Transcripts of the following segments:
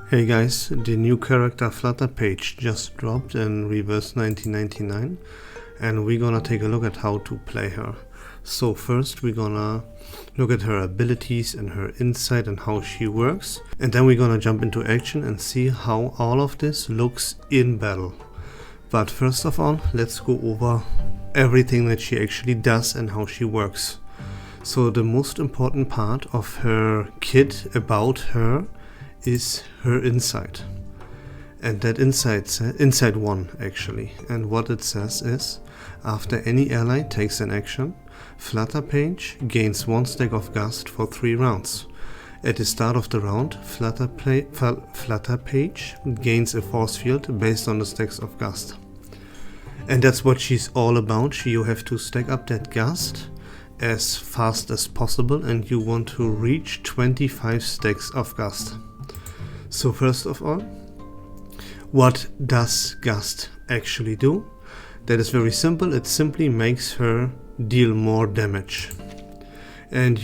Hey guys, the new character Flutterpage just dropped in Reverse 1999 and we're gonna take a look at how to play her. So first we're gonna look at her abilities and her insight and how she works, and then we're gonna jump into action and see how all of this looks in battle. But first of all, let's go over everything that she actually does and how she works. So the most important part of her kit about her is her insight, and that insight 1 actually, and what it says is, after any ally takes an action, Flutterpage gains 1 stack of gust for 3 rounds. At the start of the round, Flutterpage gains a force field based on the stacks of gust, and that's what she's all about. You have to stack up that gust as fast as possible, and you want to reach 25 stacks of gust. So first of all, what does gust actually do? That is very simple. It simply makes her deal more damage. And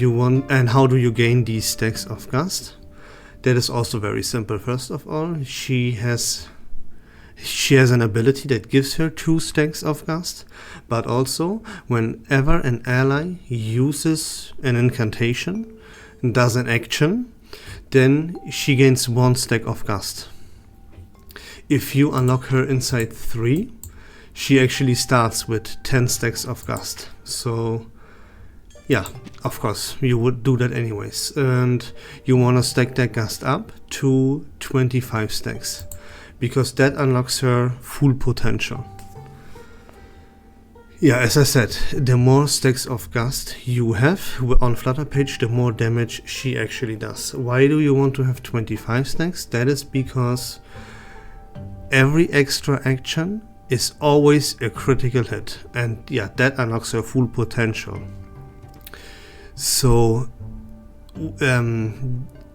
how do you gain these stacks of gust? That is also very simple. First of all, she has an ability that gives her 2 stacks of gust, but also whenever an ally uses an incantation, does an action, then she gains 1 stack of gust. If you unlock her Insight 3, she actually starts with 10 stacks of gust. So yeah, of course, you would do that anyways. And you want to stack that gust up to 25 stacks, because that unlocks her full potential. Yeah, as I said, the more stacks of gust you have on Flutterpage, the more damage she actually does. Why do you want to have 25 stacks? That is because every extra action is always a critical hit, and yeah, that unlocks her full potential. So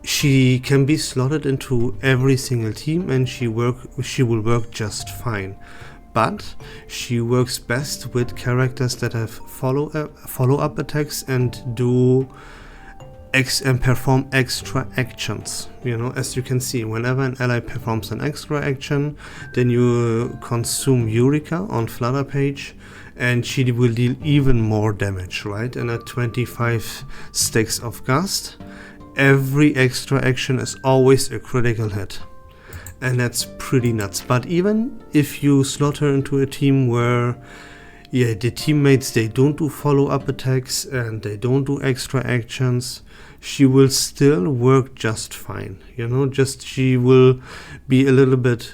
she can be slotted into every single team, and she will work just fine. But she works best with characters that have follow-up attacks and perform extra actions. You know, as you can see, whenever an ally performs an extra action, then you consume Eureka on Flutterpage, and she will deal even more damage, right? And at 25 stacks of gust, every extra action is always a critical hit. And that's pretty nuts. But even if you slot her into a team where the teammates, they don't do follow-up attacks and they don't do extra actions, she will still work just fine. You know, she will be a little bit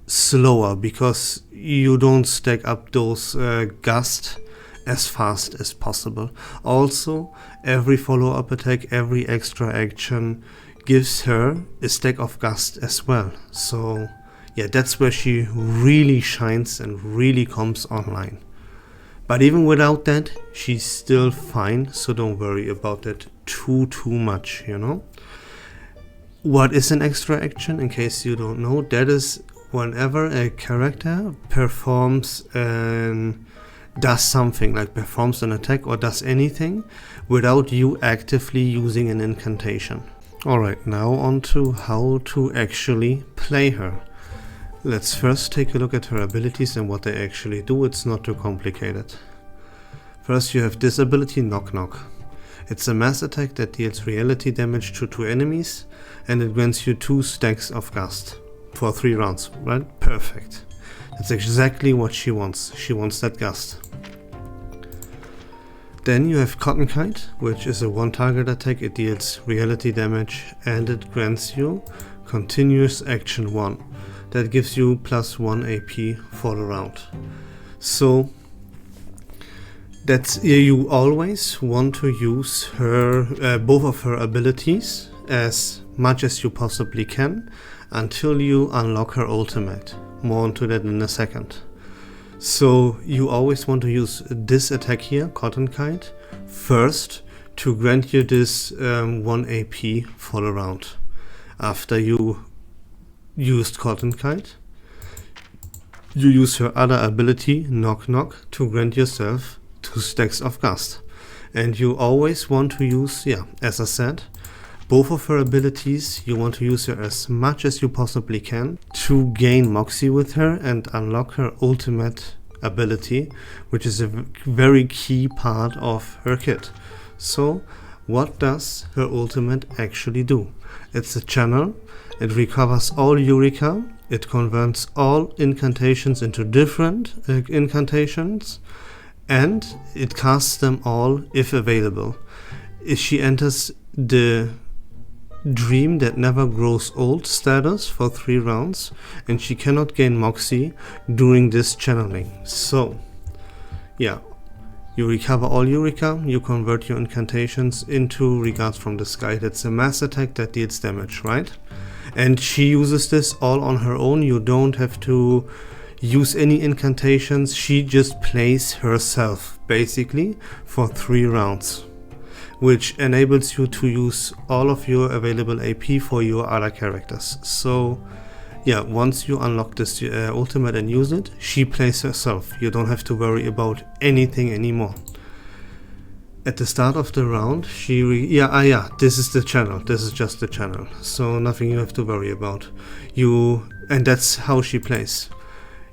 slower because you don't stack up those gust as fast as possible. Also, every follow-up attack, every extra action gives her a stack of gust as well. So yeah, that's where she really shines and really comes online. But even without that, she's still fine, so don't worry about that too much, you know. What is an extra action, in case you don't know? That is whenever a character performs does something, like performs an attack or does anything without you actively using an incantation. Alright, now on to how to actually play her. Let's first take a look at her abilities and what they actually do. It's not too complicated. First, you have this ability, Knock Knock. It's a mass attack that deals reality damage to 2 enemies, and it grants you 2 stacks of gust for 3 rounds, right? Perfect. That's exactly what she wants. She wants that gust. Then you have Cotton Kite, which is a 1 target attack. It deals reality damage and it grants you continuous action 1. That gives you +1 AP for the round. So that's, you always want to use her both of her abilities as much as you possibly can until you unlock her ultimate. More onto that in a second. So you always want to use this attack here, Cotton Kite, first to grant you this 1 AP for the round. After you used Cotton Kite, you use her other ability, Knock Knock, to grant yourself 2 stacks of gust. And you always want to use, as I said, both of her abilities. You want to use her as much as you possibly can to gain Moxie with her and unlock her ultimate ability, which is a very key part of her kit. So what does her ultimate actually do? It's a channel. It recovers all Eureka. It converts all incantations into different incantations, and it casts them all if available. If she enters the Dream That Never Grows Old status for 3 rounds, and she cannot gain Moxie during this channeling. So yeah, you recover all Eureka, you convert your incantations into Regards from the Sky. That's a mass attack that deals damage, right? And she uses this all on her own. You don't have to use any incantations. She just plays herself basically for 3 rounds, which enables you to use all of your available AP for your other characters. So yeah, once you unlock this ultimate and use it, she plays herself. You don't have to worry about anything anymore. At the start of the round, this is the channel. This is just the channel. So nothing you have to worry about. And that's how she plays.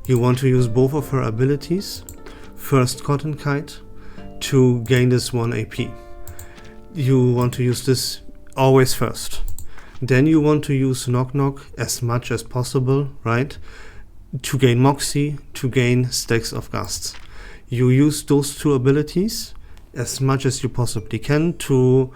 You want to use both of her abilities. First, Cotton Kite, to gain this 1 AP. You want to use this always first. Then you want to use Knock Knock as much as possible, right? To gain Moxie, to gain stacks of Gusts. You use those 2 abilities as much as you possibly can to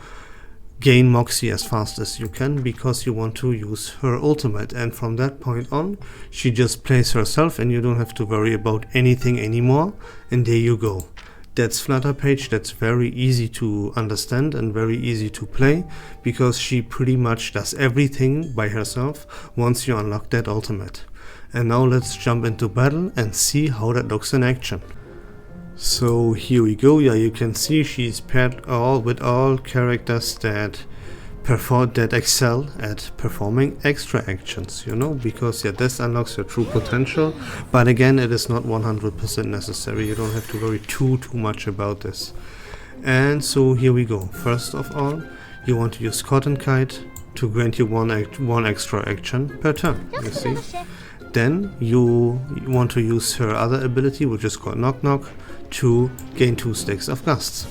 gain Moxie as fast as you can, because you want to use her ultimate, and from that point on she just plays herself and you don't have to worry about anything anymore, and there you go. That's Flutterpage. That's very easy to understand and very easy to play, because she pretty much does everything by herself once you unlock that ultimate. And now let's jump into battle and see how that looks in action. So here we go. Yeah, you can see she's paired with all characters that excel at performing extra actions, because this unlocks your true potential, but again, it is not 100% necessary. You don't have to worry too much about this. And so here we go. First of all, you want to use Cotton Kite to grant you one extra action per turn, you see. Then you want to use her other ability, which is called Knock Knock, to gain 2 stacks of Gusts.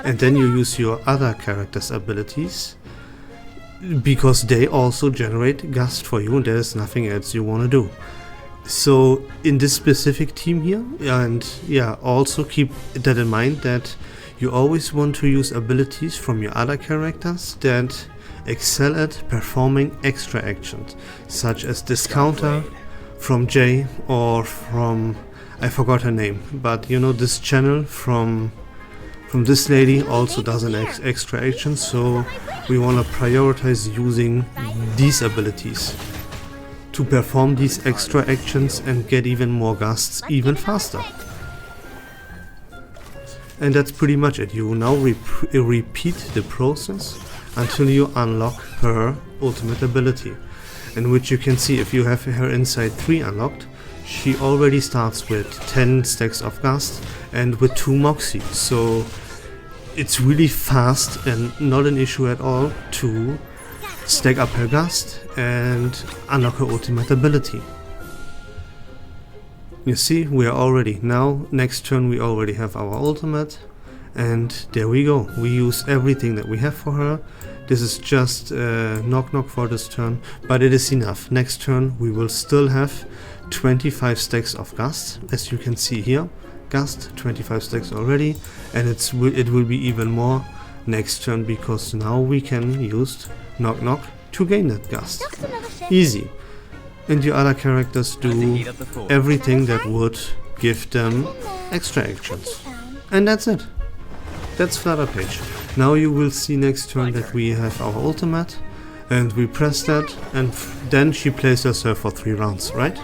And then you use your other character's abilities, because they also generate Gust for you, and there is nothing else you want to do. So in this specific team here, and yeah, also keep that in mind, that you always want to use abilities from your other characters that excel at performing extra actions, such as Discounter from Jay, or from, I forgot her name, but this channel from this lady also does an extra action, so we want to prioritize using these abilities to perform these extra actions and get even more Gusts even faster. And that's pretty much it. You now repeat the process until you unlock her ultimate ability, in which you can see, if you have her Insight 3 unlocked, she already starts with 10 stacks of Gust and with 2 Moxie, so it's really fast and not an issue at all to stack up her Gust and unlock her ultimate ability. You see, we are already, now next turn we already have our ultimate, and there we go. We use everything that we have for her. This is just Knock Knock for this turn, but it is enough. Next turn we will still have 25 stacks of Gust, as you can see here. Gust, 25 stacks already, and it will be even more next turn, because now we can use Knock Knock to gain that Gust. Easy. And your other characters do everything that would give them extra actions. And that's it. That's Flutterpage. Now you will see next turn that we have our ultimate, and we press that, and then she plays herself for 3 rounds, right?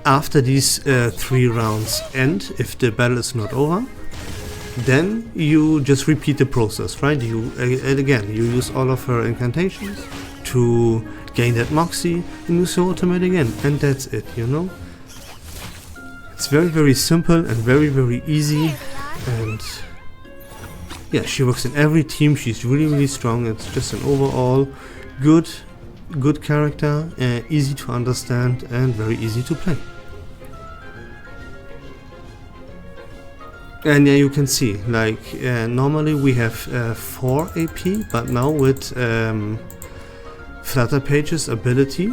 After these 3 rounds end, if the battle is not over, then you just repeat the process, right? Again, you use all of her incantations to gain that Moxie, and use your ultimate again, and that's it, It's very simple and very easy, and yeah, she works in every team. She's really strong. It's just an overall good character, easy to understand and very easy to play. And yeah, you can see, like, normally we have 4 AP, but now with Flutterpage's ability,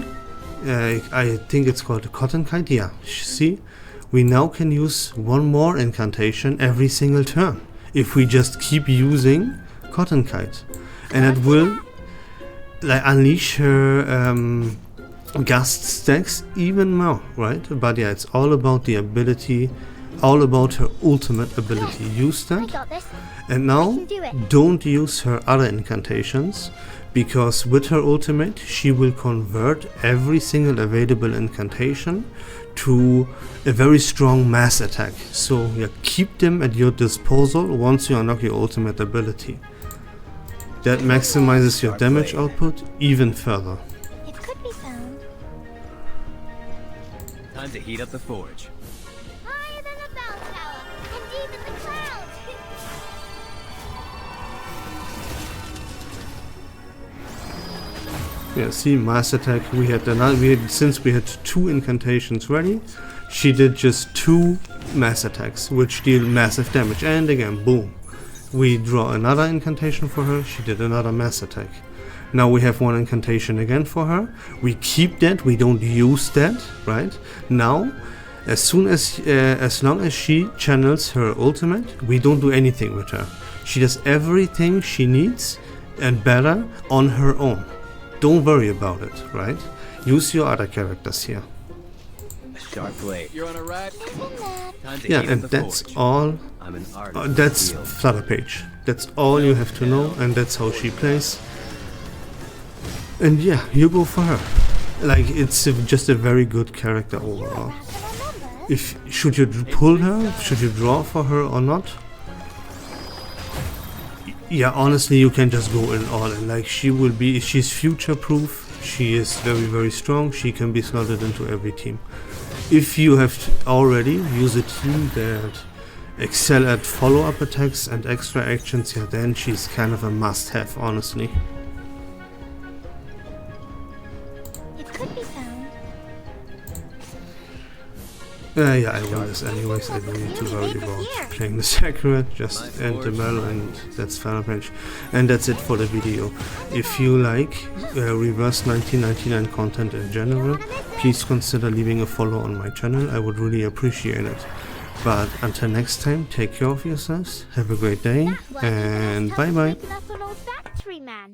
I think it's called the Cotton Kite, yeah, see, we now can use 1 more incantation every single turn, if we just keep using Cotton Kite. And it will, like, unleash her gust stacks even more, right? But yeah, it's all about the ability, all about her ultimate ability. Use that. And now don't use her other incantations, because with her ultimate she will convert every single available incantation to a very strong mass attack. So yeah, keep them at your disposal once you unlock your ultimate ability. That maximizes your damage output even further. It could be found. Time to heat up the forge. Higher than the bell tower, and deep in the clouds. Yeah, see, mass attack. We had another. Since we had 2 incantations ready, she did just 2 mass attacks, which deal massive damage. And again, boom, we draw another incantation for her. She did another mass attack. Now we have 1 incantation again for her. We keep that. We don't use that, right? Now, as long as she channels her ultimate, we don't do anything with her. She does everything she needs and better on her own. Don't worry about it, right? Use your other characters here. A sharp blade. You're on a ride. Time to Yeah, heat and up the that's forge. all. I'm an artist. That's in the field. Flutterpage. That's all you have to know, and that's how she plays. And yeah, you go for her. Like, it's just a very good character overall. Should you pull her? Should you draw for her or not? Yeah, honestly, you can just go in all in. Like, she's future proof. She is very strong. She can be slotted into every team. If you have already used a team that excel at follow-up attacks and extra actions, yeah, then she's kind of a must-have, honestly. It could be found. Yeah, I won this anyways. I don't need to worry about playing the Sacred, just end the battle, and that's Flutterpage. And that's it for the video. If you like reverse 1999 content in general, please consider leaving a follow on my channel. I would really appreciate it. But until next time, take care of yourselves, have a great day, and bye bye. That's an old factory man.